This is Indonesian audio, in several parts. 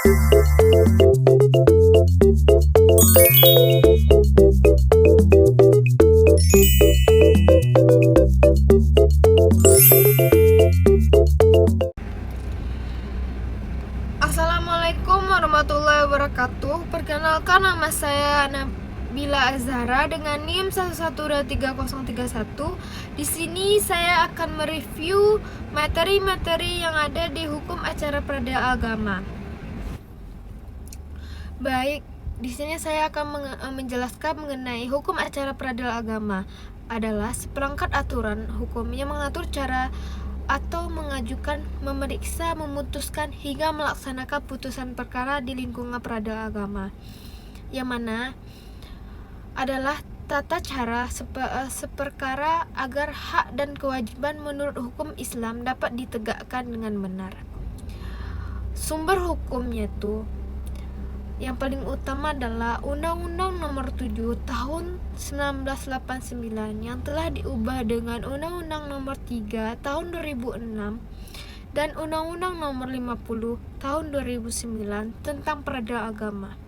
Assalamualaikum warahmatullahi wabarakatuh. Perkenalkan, nama saya Nabila Azhara dengan NIM 1123031. Di sini saya akan mereview materi-materi yang ada di hukum acara peradilan agama. Baik, di sini saya akan menjelaskan mengenai hukum acara peradilan agama adalah seperangkat aturan hukum yang mengatur cara atau mengajukan, memeriksa, memutuskan, hingga melaksanakan putusan perkara di lingkungan peradilan agama, yang mana adalah tata cara seperkara agar hak dan kewajiban menurut hukum Islam dapat ditegakkan dengan benar. Sumber hukumnya itu yang paling utama adalah Undang-Undang Nomor 7 Tahun 1989 yang telah diubah dengan Undang-Undang Nomor 3 Tahun 2006 dan Undang-Undang Nomor 50 Tahun 2009 tentang peradilan agama,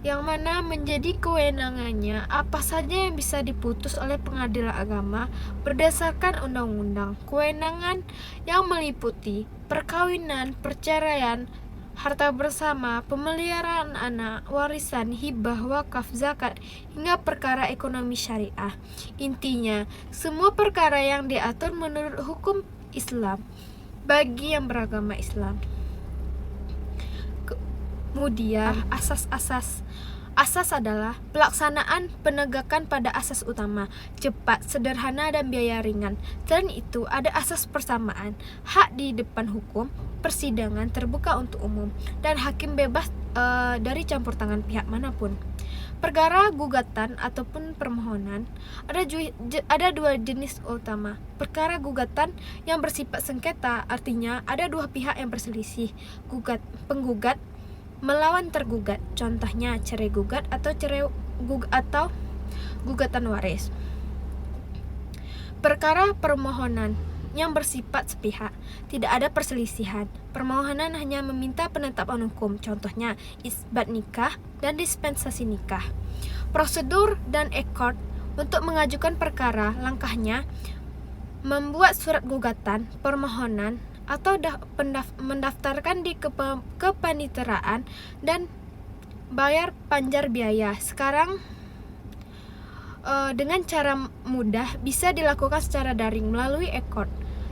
yang mana menjadi kewenangannya apa saja yang bisa diputus oleh pengadilan agama berdasarkan undang-undang. Kewenangan yang meliputi perkawinan, perceraian, harta bersama, pemeliharaan anak, warisan, hibah, wakaf, zakat, hingga perkara ekonomi syariah. Intinya, semua perkara yang diatur menurut hukum Islam bagi yang beragama Islam. Kemudian, asas adalah pelaksanaan penegakan pada asas utama, cepat, sederhana, dan biaya ringan. Selain itu, ada asas persamaan, hak di depan hukum, persidangan terbuka untuk umum, dan hakim bebas dari campur tangan pihak manapun. Perkara gugatan ataupun permohonan ada dua jenis utama. Perkara gugatan yang bersifat sengketa, artinya ada dua pihak yang berselisih, penggugat melawan tergugat, contohnya cerai gugat atau gugatan waris. Perkara permohonan yang bersifat sepihak, tidak ada perselisihan. Permohonan hanya meminta penetapan hukum, contohnya isbat nikah dan dispensasi nikah. Prosedur dan ekor untuk mengajukan perkara, langkahnya membuat surat gugatan, permohonan, atau mendaftarkan di kepaniteraan dan bayar panjar biaya. Sekarang dengan cara mudah bisa dilakukan secara daring melalui e-court,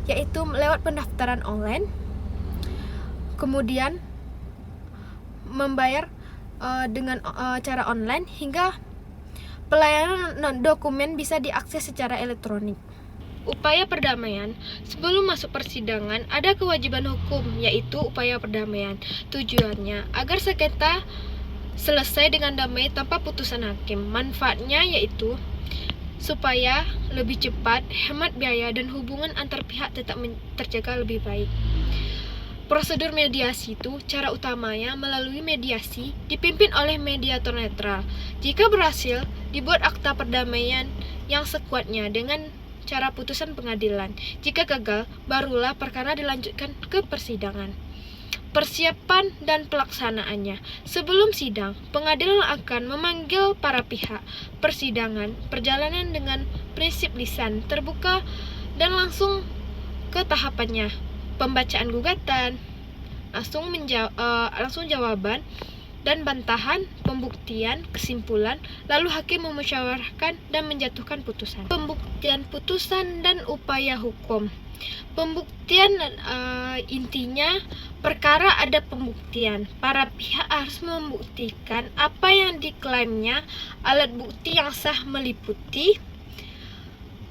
yaitu lewat pendaftaran online, kemudian membayar dengan cara online, hingga pelayanan dokumen bisa diakses secara elektronik. Upaya perdamaian. Sebelum masuk persidangan, ada kewajiban hukum, yaitu upaya perdamaian. Tujuannya agar sengketa selesai dengan damai tanpa putusan hakim. Manfaatnya yaitu supaya lebih cepat, hemat biaya, dan hubungan antar pihak tetap terjaga lebih baik. Prosedur mediasi itu cara utamanya melalui mediasi dipimpin oleh mediator netral. Jika berhasil, dibuat akta perdamaian yang sekuatnya dengan cara putusan pengadilan. Jika gagal, barulah perkara dilanjutkan ke persidangan. Persiapan dan pelaksanaannya. Sebelum sidang, pengadilan akan memanggil para pihak. Persidangan perjalanan dengan prinsip lisan terbuka dan langsung ke tahapannya. Pembacaan gugatan, langsung jawaban dan bantahan, pembuktian, kesimpulan, lalu hakim memusyawarahkan dan menjatuhkan putusan. Pembuktian putusan dan upaya hukum. Pembuktian intinya perkara ada pembuktian. Para pihak harus membuktikan apa yang diklaimnya. Alat bukti yang sah meliputi: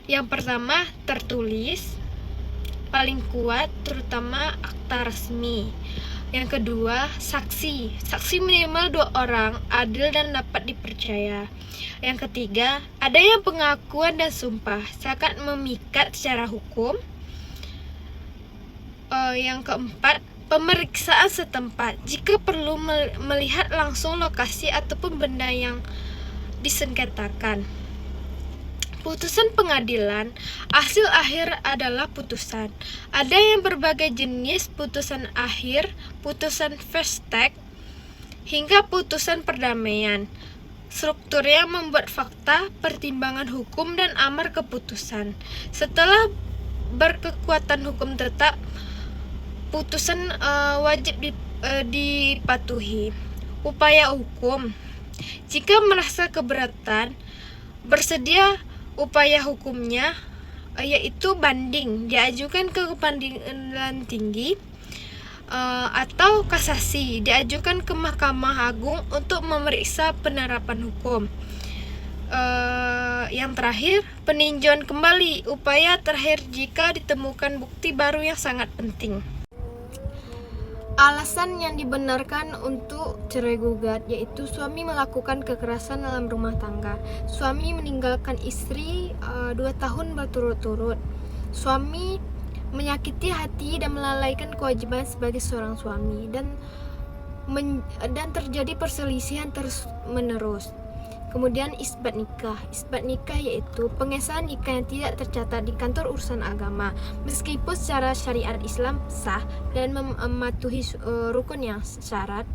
yang pertama, tertulis, paling kuat terutama akta resmi. Yang kedua, saksi minimal 2 orang, adil dan dapat dipercaya. Yang ketiga, ada yang pengakuan dan sumpah sangat memikat secara hukum. Yang keempat, pemeriksaan setempat, jika perlu melihat langsung lokasi ataupun benda yang disengketakan. Putusan pengadilan, hasil akhir adalah putusan. Ada yang berbagai jenis putusan akhir, putusan verdict, hingga putusan perdamaian. Strukturnya membuat fakta, pertimbangan hukum, dan amar keputusan. Setelah berkekuatan hukum tetap, putusan wajib dipatuhi. Upaya hukum. Jika merasa keberatan, bersedia upaya hukumnya, yaitu banding, diajukan ke pengadilan tinggi, atau kasasi, diajukan ke Mahkamah Agung untuk memeriksa penerapan hukum. Yang terakhir, peninjauan kembali, upaya terakhir jika ditemukan bukti baru yang sangat penting. Alasan yang dibenarkan untuk cerai gugat yaitu suami melakukan kekerasan dalam rumah tangga. Suami meninggalkan istri 2 tahun berturut-turut. Suami menyakiti hati dan melalaikan kewajiban sebagai seorang suami dan terjadi perselisihan terus-menerus. Kemudian isbat nikah. Isbat nikah yaitu pengesahan nikah yang tidak tercatat di kantor urusan agama meskipun secara syariat Islam sah dan mematuhi rukun yang syarat.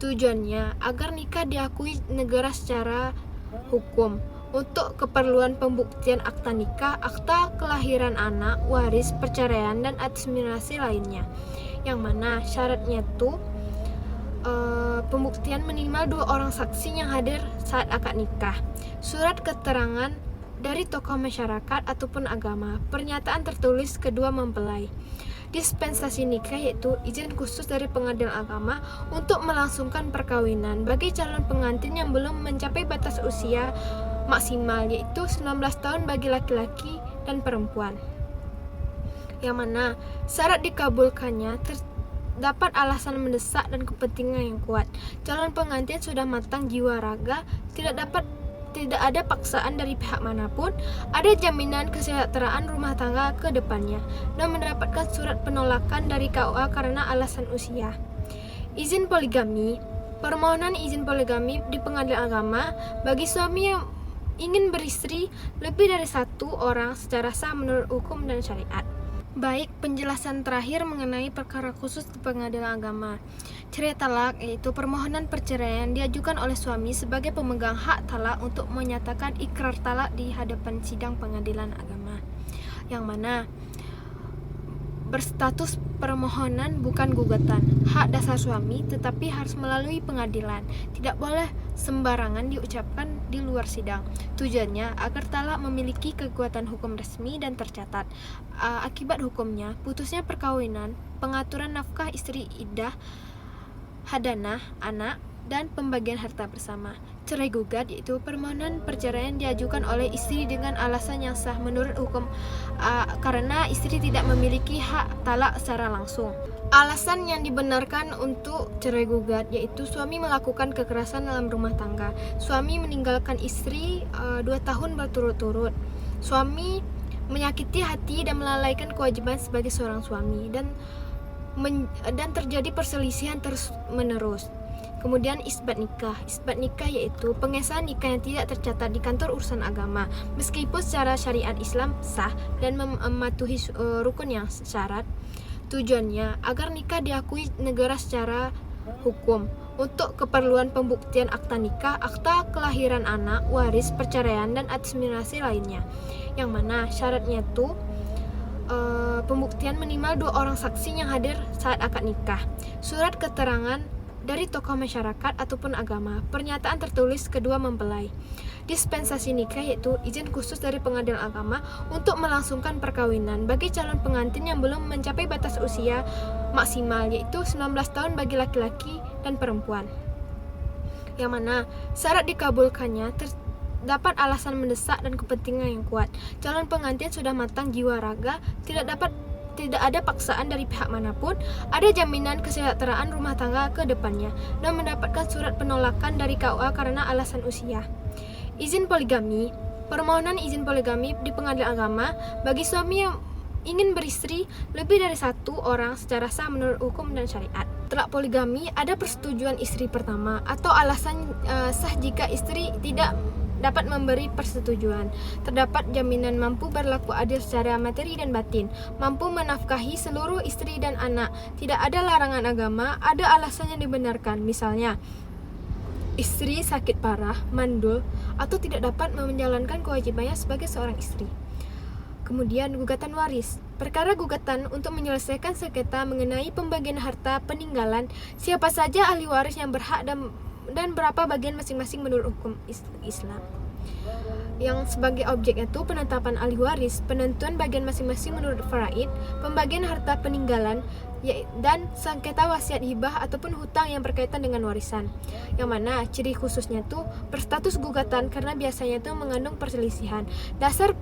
Tujuannya agar nikah diakui negara secara hukum untuk keperluan pembuktian akta nikah, akta kelahiran anak, waris, perceraian, dan administrasi lainnya. Yang mana syaratnya tuh pembuktian minimal 2 orang saksi yang hadir saat akad nikah, surat keterangan dari tokoh masyarakat ataupun agama, pernyataan tertulis kedua mempelai. Dispensasi nikah yaitu izin khusus dari pengadilan agama untuk melangsungkan perkawinan bagi calon pengantin yang belum mencapai batas usia maksimal yaitu 19 tahun bagi laki-laki dan perempuan. Yang mana syarat dikabulkannya dapat alasan mendesak dan kepentingan yang kuat. Calon pengantin sudah matang jiwa raga, tidak ada paksaan dari pihak manapun, ada jaminan kesejahteraan rumah tangga ke depannya, dan mendapatkan surat penolakan dari KUA karena alasan usia. Izin poligami. Permohonan izin poligami di pengadilan agama bagi suami yang ingin beristri lebih dari 1 orang secara sah menurut hukum dan syariat. Baik, penjelasan terakhir mengenai perkara khusus di pengadilan agama. Cerai talak yaitu permohonan perceraian diajukan oleh suami sebagai pemegang hak talak untuk menyatakan ikrar talak di hadapan sidang pengadilan agama. Yang mana berstatus permohonan bukan gugatan, hak dasar suami tetapi harus melalui pengadilan, tidak boleh sembarangan diucapkan di luar sidang. Tujuannya agar talak memiliki kekuatan hukum resmi dan tercatat. Akibat hukumnya, putusnya perkawinan, pengaturan nafkah istri iddah, hadanah anak, dan pembagian harta bersama. Cerai gugat yaitu permohonan perceraian diajukan oleh istri dengan alasan yang sah menurut hukum karena istri tidak memiliki hak talak secara langsung. Alasan yang dibenarkan untuk cerai gugat yaitu suami melakukan kekerasan dalam rumah tangga. Suami meninggalkan istri 2 tahun berturut-turut. Suami menyakiti hati dan melalaikan kewajiban sebagai seorang suami dan terjadi perselisihan terus-menerus. Kemudian isbat nikah. Isbat nikah yaitu pengesahan nikah yang tidak tercatat di kantor urusan agama meskipun secara syariat Islam sah dan mematuhi rukun yang syarat. Tujuannya agar nikah diakui negara secara hukum untuk keperluan pembuktian akta nikah, akta kelahiran anak, waris, perceraian, dan administrasi lainnya. Yang mana syaratnya tuh pembuktian minimal 2 orang saksi yang hadir saat akad nikah, surat keterangan dari tokoh masyarakat ataupun agama, pernyataan tertulis kedua mempelai. Dispensasi nikah yaitu izin khusus dari pengadilan agama untuk melangsungkan perkawinan bagi calon pengantin yang belum mencapai batas usia maksimal yaitu 19 tahun bagi laki-laki dan perempuan. Yang mana syarat dikabulkannya dapat alasan mendesak dan kepentingan yang kuat. Calon pengantin sudah matang jiwa raga, tidak ada paksaan dari pihak manapun, ada jaminan kesejahteraan rumah tangga ke depannya, dan mendapatkan surat penolakan dari KUA karena alasan usia. Izin poligami. Permohonan izin poligami di pengadilan agama bagi suami yang ingin beristri lebih dari 1 orang secara sah menurut hukum dan syariat. Talak poligami ada persetujuan istri pertama atau alasan sah jika istri tidak dapat memberi persetujuan. Terdapat jaminan mampu berlaku adil secara materi dan batin, mampu menafkahi seluruh istri dan anak. Tidak ada larangan agama, ada alasan yang dibenarkan. Misalnya, istri sakit parah, mandul, atau tidak dapat menjalankan kewajibannya sebagai seorang istri. Kemudian gugatan waris. Perkara gugatan untuk menyelesaikan sengketa mengenai pembagian harta peninggalan, siapa saja ahli waris yang berhak dan berapa bagian masing-masing menurut hukum Islam. Yang sebagai objeknya itu penetapan ahli waris, penentuan bagian masing-masing menurut faraid, pembagian harta peninggalan, dan sengketa wasiat hibah ataupun hutang yang berkaitan dengan warisan. Yang mana ciri khususnya tuh berstatus gugatan karena biasanya tuh mengandung perselisihan. Dasar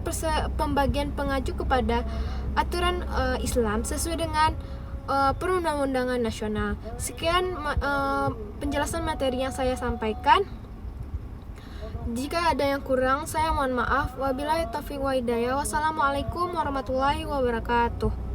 pembagian pengaju kepada aturan Islam sesuai dengan perundang-undangan nasional. Sekian penjelasan materi yang saya sampaikan. Jika ada yang kurang, saya mohon maaf. Wabillahi taufiq wa hidayah. Wassalamualaikum warahmatullahi wabarakatuh.